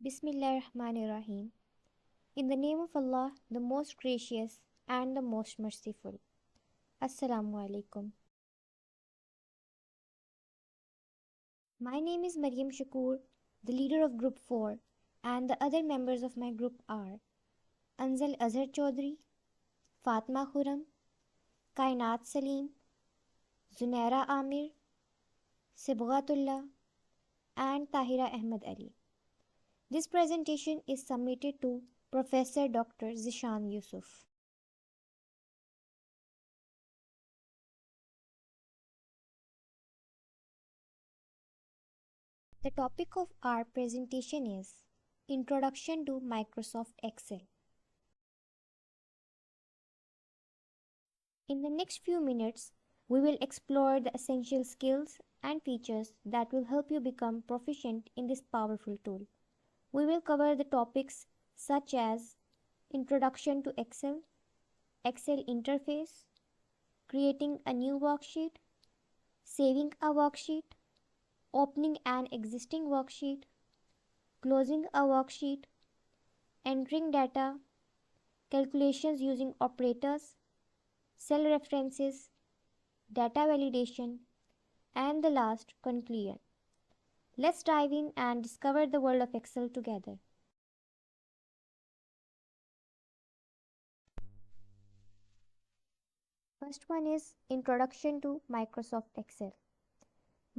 Bismillahirrahmanirrahim. In the name of Allah, the most gracious and the most merciful. Assalamu alaikum. My name is Maryam Shakur, the leader of Group 4, and the other members of my group are Anzal Azhar Chaudhary, Fatma Khurram, Kainat Salim, Zunaira Amir, Sibghatullah, and Tahira Ahmed Ali. This presentation is submitted to Professor Dr. Zishan Yusuf. The topic of our presentation is Introduction to Microsoft Excel. In the next few minutes, we will explore the essential skills and features that will help you become proficient in this powerful tool. We will cover the topics such as Introduction to Excel, Excel interface, creating a new worksheet, saving a worksheet, opening an existing worksheet, closing a worksheet, entering data, calculations using operators, cell references, data validation, and the last, conclusion. Let's dive in and discover the world of Excel together. First one is Introduction to Microsoft Excel.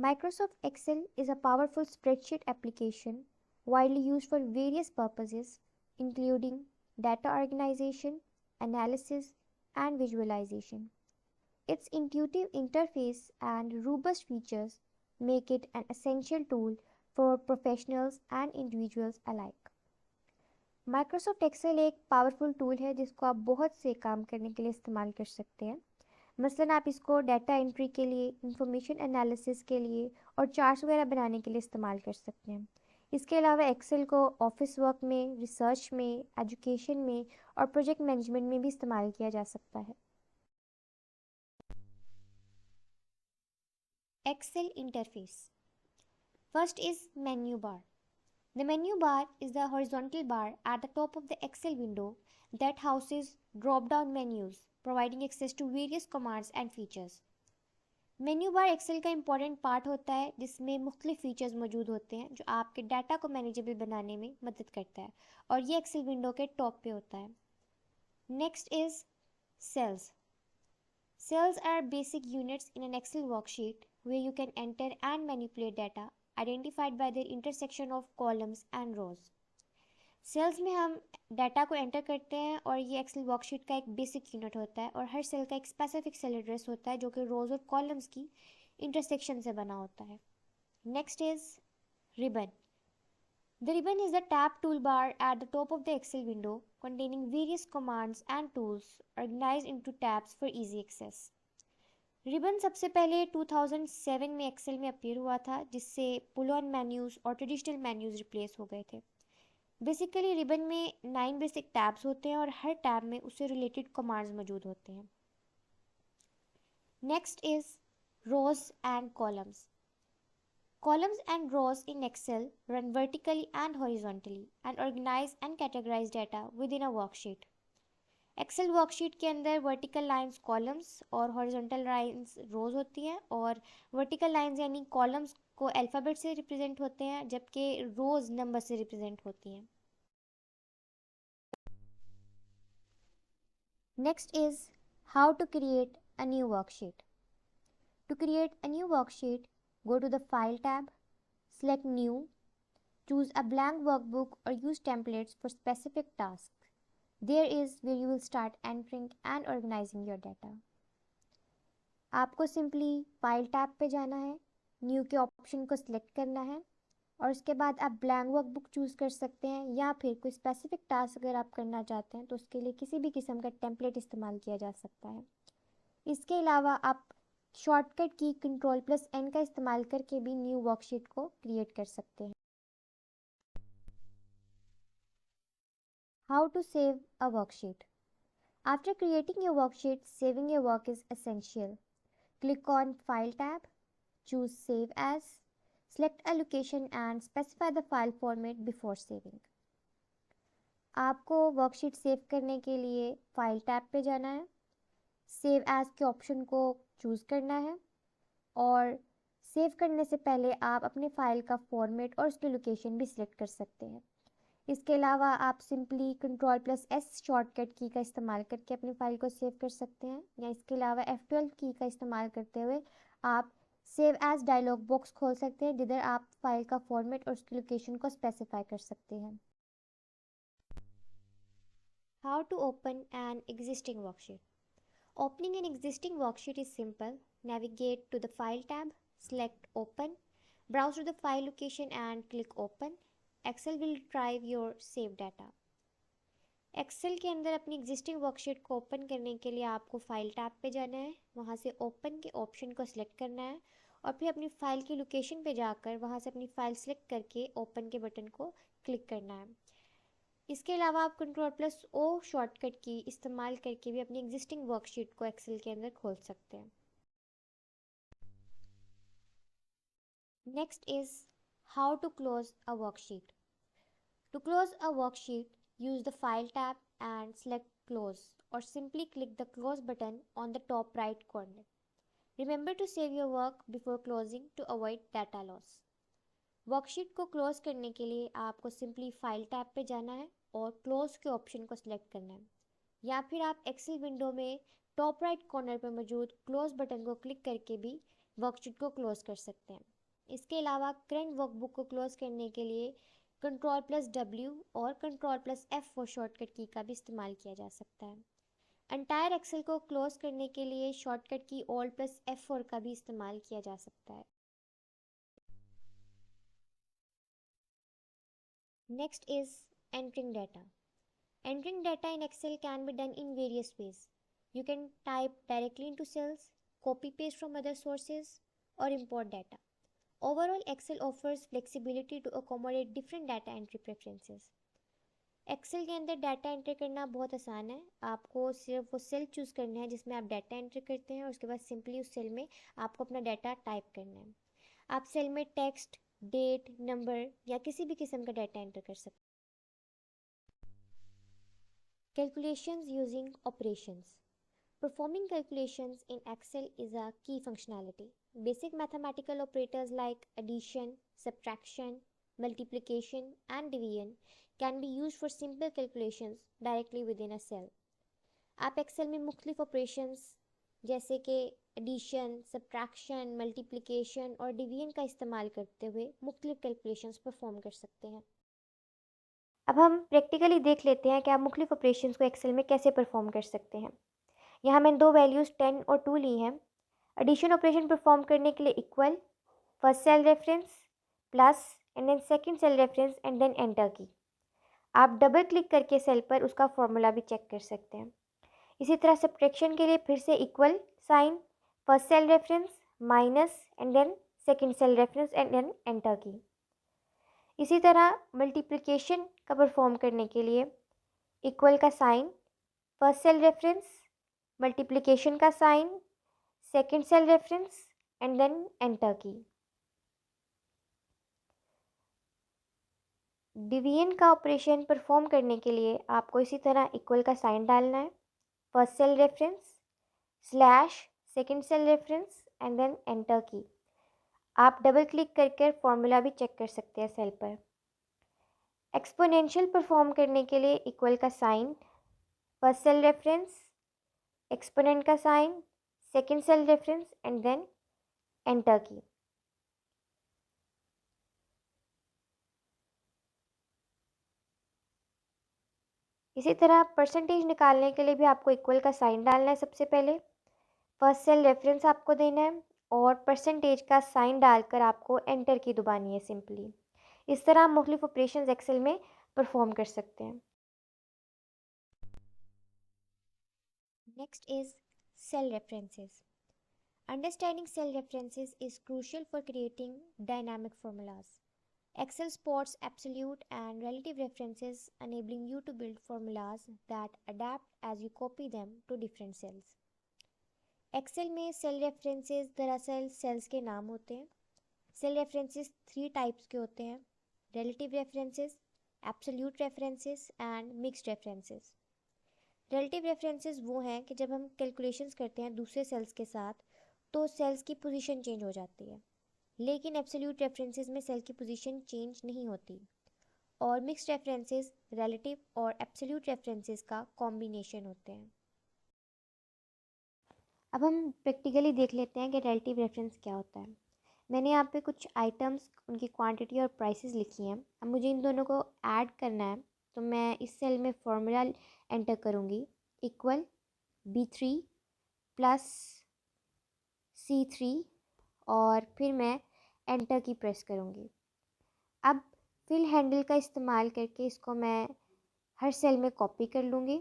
Microsoft Excel is a powerful spreadsheet application widely used for various purposes, including data organization, analysis, and visualization. Its intuitive interface and robust features make it an essential tool for professionals and individuals alike. Microsoft Excel एक powerful tool है जिसको आप बहुत से काम करने के लिए इस्तेमाल कर सकते हैं। मसलन आप इसको डाटा एंट्री के लिए, इंफॉर्मेशन एनालिसिस के लिए और चार्ट्स वगैरह बनाने के लिए इस्तेमाल कर सकते हैं। इसके अलावा एक्सेल को ऑफिस वर्क में, रिसर्च में, एजुकेशन में और प्रोजेक्ट मैनेजमेंट में भी इस्तेमाल किया जा सकता है। Excel interface. First is menu bar. The menu bar is the horizontal bar at the top of the Excel window that houses drop-down menus, providing access to various commands and features. Menu bar Excel का important part होता है जिसमें मुख्तलिफ features मौजूद होते हैं जो आपके डाटा को मैनेजेबल बनाने में मदद करता है और ये एक्सेल विंडो के टॉप पे होता है। Next is cells. Cells are basic units in an Excel worksheet where you can enter and manipulate data identified by their intersection of columns and rows. Cells में हम डाटा को enter करते हैं और ये एक्सेल वर्कशीट का एक basic unit होता है और हर सेल का एक स्पेसिफिक सेल एड्रेस होता है जो कि रोज और कॉलम्स की इंटरसेक्शन से बना होता है। Next is ribbon. The ribbon is the tab toolbar at the top of the Excel window containing various commands and tools organized into tabs for easy access. Ribbon सबसे पहले 2007 में एक्सेल में appear हुआ था जिससे पुल ऑन मेन्यूज और traditional menus replace हो गए थे। बेसिकली रिबन में 9 बेसिक टैब्स होते हैं और हर टैब में उससे रिलेटेड कमांड्स मौजूद होते हैं। Next is rows and columns. Columns and rows in Excel run vertically and horizontally and organize and categorize data within a worksheet. Excel worksheet के अंदर vertical lines columns और horizontal lines rows होती हैं और vertical lines यानी columns को alphabet से represent होते हैं जबकि rows number से represent होती हैं। Next is how to create a new worksheet. To create a new worksheet, go to the File tab, select New, choose a blank workbook or use templates for specific tasks. There is where you will start entering and organizing your data. आपको simply file tab पे जाना है, new के option को select करना है और उसके बाद आप ब्लैंक वर्कबुक चूज़ कर सकते हैं या फिर कोई स्पेसिफिक टास्क अगर आप करना चाहते हैं तो उसके लिए किसी भी किस्म का टेम्पलेट इस्तेमाल किया जा सकता है। इसके अलावा आप शॉर्टकट की Ctrl+N का इस्तेमाल करके भी न्यू वर्कशीट को क्रिएट कर सकते हैं। How to save a worksheet. After creating your worksheet, saving your work is essential. Click on File tab, choose Save As, Select a location and specify the file format before saving. आपको worksheet save करने के लिए file tab पे जाना है, save as के option को choose करना है और सेव करने से पहले आप अपने फाइल का फॉर्मेट और उसकी लोकेशन भी सिलेक्ट कर सकते हैं। इसके अलावा आप सिंपली Ctrl+S शॉर्टकट की का इस्तेमाल करके अपनी फाइल को सेव कर सकते हैं, या इसके अलावा F12 की का इस्तेमाल करते हुए आप सेव एज डायलॉग बॉक्स खोल सकते हैं, जिधर आप फाइल का फॉर्मेट और उसकी लोकेशन को स्पेसिफाई कर सकते हैं। How to open an existing worksheet. Opening an existing worksheet is simple. Navigate to the File tab, select Open, browse to the file location and click Open. Excel will drive your saved data. Excel के अंदर अपनी existing worksheet को open करने के लिए आपको file tab पे जाना है, वहाँ से ओपन के ऑप्शन को सिलेक्ट करना है और फिर अपनी फ़ाइल की लोकेशन पे जाकर वहाँ से अपनी फ़ाइल सेलेक्ट करके ओपन के बटन को क्लिक करना है। इसके अलावा आप Ctrl+O शॉर्टकट की इस्तेमाल करके भी अपनी एग्जिस्टिंग वर्कशीट को एक्सेल के अंदर खोल सकते हैं। Next is how to close a worksheet. To close a worksheet, use the File tab and select Close or simply click the Close button on the top right corner. Remember to save your work before closing to avoid data loss. Worksheet को close करने के लिए आपको simply file tab पे जाना है और close के ऑप्शन को सिलेक्ट करना है, या फिर आप एक्सेल विंडो में टॉप राइट कॉर्नर पर मौजूद क्लोज बटन को क्लिक करके भी वर्कशीट को क्लोज कर सकते हैं। इसके अलावा करंट वर्कबुक को क्लोज करने के लिए Ctrl+W और Ctrl+F4 शॉर्टकट की का भी इस्तेमाल किया जा सकता है। एंटायर एक्सेल को क्लोज करने के लिए शॉर्टकट की Alt+F4 का भी इस्तेमाल किया जा सकता है। Next is entering data. Entering data in Excel can be done in various ways. You can type directly into cells, copy paste from other sources, or import data. Overall, Excel offers flexibility to accommodate different data entry preferences. Excel के अंदर data enter करना बहुत आसान है। आपको सिर्फ वो cell choose करना है जिसमें आप डाटा एंटर करते हैं और उसके बाद सिंपली उस सेल में आपको अपना डाटा टाइप करना है। आप सेल में टेक्स्ट, डेट, नंबर या किसी भी किस्म का डाटा एंटर कर सकते हैं। Calculations using operations. Performing calculations in Excel is a key functionality. Basic mathematical operators like addition, subtraction, multiplication, and division can be used for simple calculations directly within a cell. आप Excel में मुख्तलिफ operations जैसे कि addition, subtraction, multiplication और division का इस्तेमाल करते हुए मुख्तलिफ कैलकुलेशंस परफॉर्म कर सकते हैं। अब हम प्रैक्टिकली देख लेते हैं कि आप मुख्तलिफ ऑपरेशंस को एक्सेल में कैसे परफॉर्म कर सकते हैं। यहाँ मैंने दो वैल्यूज़ 10 और 2 ली हैं। एडिशन ऑपरेशन परफॉर्म करने के लिए equal, first cell reference, plus and then second cell reference and then enter key. आप डबल क्लिक करके सेल पर उसका फॉर्मूला भी चेक कर सकते हैं। इसी तरह सब्ट्रैक्शन के लिए फिर से equal sign, first cell reference, minus and then second cell reference and then enter key. इसी तरह मल्टीप्लिकेशन का परफॉर्म करने के लिए इक्वल का sign, first cell reference, multiplication का sign, second cell reference and then enter key. Division का operation perform करने के लिए आपको इसी तरह इक्वल का साइन डालना है, first cell reference slash second cell reference and then enter key. आप डबल क्लिक करके फॉर्मूला भी चेक कर सकते हैं सेल पर। एक्सपोनेंशियल परफॉर्म करने के लिए इक्वल का sign, first cell reference, exponent का sign, second cell reference and then enter key. इसी तरह परसेंटेज निकालने के लिए भी आपको इक्वल का साइन डालना है। सबसे पहले फर्स्ट सेल रेफरेंस आपको देना है और परसेंटेज का साइन डालकर आपको एंटर की दबानी है सिंपली। इस तरह आप मुख्तलिफ ऑपरेशंस एक्सेल में परफॉर्म कर सकते हैं। Next is cell references. Understanding cell references is crucial for creating dynamic formulas. Excel spots absolute and relative references, enabling you to build formulas that adapt as you copy them to different cells. Excel में cell references दरअसल sales के नाम होते हैं। Cell references 3 types के होते हैं: relative references, absolute references and mixed references. Relative references वो हैं कि जब हम कैलकुलेशंस करते हैं दूसरे सेल्स के साथ तो सेल्स की पोजीशन चेंज हो जाती है, लेकिन एब्सोल्यूट रेफरेंसेस में सेल की पोजीशन चेंज नहीं होती। और मिक्स्ड रेफरेंसेस रिलेटिव और एब्सोल्यूट रेफरेंसेस का कॉम्बिनेशन होते हैं। अब हम प्रैक्टिकली देख लेते हैं कि रिलेटिव रेफरेंस क्या होता है। मैंने यहाँ पे कुछ आइटम्स, उनकी क्वांटिटी और प्राइसेस लिखी हैं। अब मुझे इन दोनों को ऐड करना है, तो मैं इस सेल में फॉर्मूला एंटर करूँगी, इक्वल B3 प्लस C3, और फिर मैं एंटर की प्रेस करूँगी। अब फिल हैंडल का इस्तेमाल करके इसको मैं हर सेल में कॉपी कर लूँगी,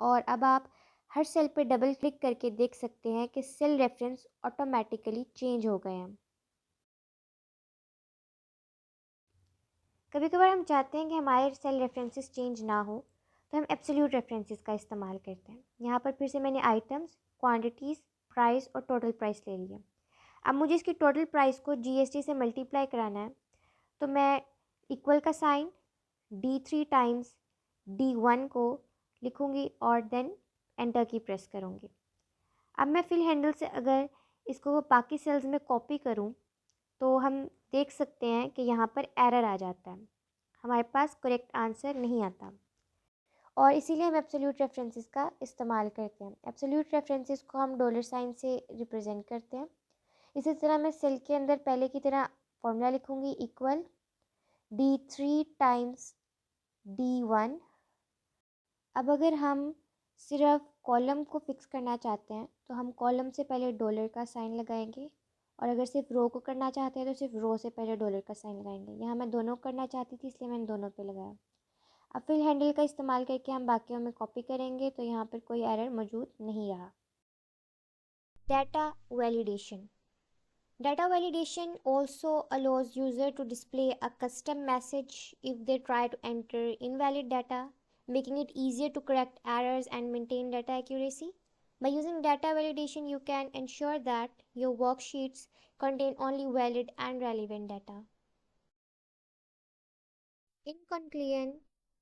और अब आप हर सेल पे डबल क्लिक करके देख सकते हैं कि सेल रेफरेंस ऑटोमेटिकली चेंज हो गए हैं। कभी कभार हम चाहते हैं कि हमारे सेल रेफरेंसेस चेंज ना हो, तो हम एब्सोल्यूट रेफरेंसेस का इस्तेमाल करते हैं। यहाँ पर फिर से मैंने आइटम्स, क्वांटिटीज़, प्राइस और टोटल प्राइस ले लिया। अब मुझे इसकी टोटल प्राइस को GST से मल्टीप्लाई कराना है, तो मैं इक्वल का साइन D3 टाइम्स D1 को लिखूँगी और देन एंटर की प्रेस करूँगी। अब मैं फिल हैंडल से अगर इसको बाकी सेल्स में कॉपी करूँ तो हम देख सकते हैं कि यहाँ पर एरर आ जाता है, हमारे पास करेक्ट आंसर नहीं आता, और इसीलिए हम एब्सोल्यूट रेफरेंसेस का इस्तेमाल करते हैं। एब्सोल्यूट रेफरेंसेस को हम डॉलर साइन से रिप्रेजेंट करते हैं। इसी तरह मैं सेल के अंदर पहले की तरह फॉर्मूला लिखूँगी, इक्वल D3 टाइम्स D1। अब अगर हम सिर्फ कॉलम को फिक्स करना चाहते हैं तो हम कॉलम से पहले डॉलर का साइन लगाएंगे, और अगर सिर्फ रो को करना चाहते हैं तो सिर्फ रो से पहले डॉलर का साइन लगाएंगे। यहाँ मैं दोनों करना चाहती थी, इसलिए मैंने दोनों पे लगाया। अब फिल हैंडल का इस्तेमाल करके हम बाकियों में कॉपी करेंगे, तो यहाँ पर कोई एरर मौजूद नहीं रहा। Data validation. Data validation also allows user to display a custom message if they try to enter invalid data, making it easier to correct errors and maintain data accuracy. By using data validation, you can ensure that your worksheets contain only valid and relevant data. In conclusion,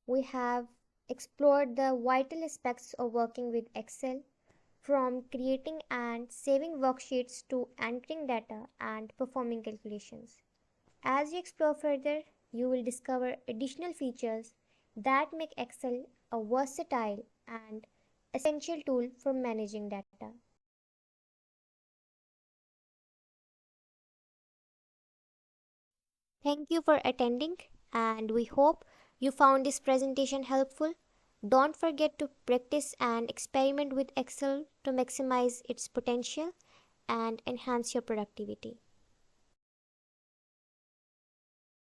we have explored the vital aspects of working with Excel, from creating and saving worksheets to entering data and performing calculations. As you explore further, you will discover additional features that make Excel a versatile and essential tool for managing data. Thank you for attending, and we hope you found this presentation helpful. Don't forget to practice and experiment with Excel to maximize its potential and enhance your productivity.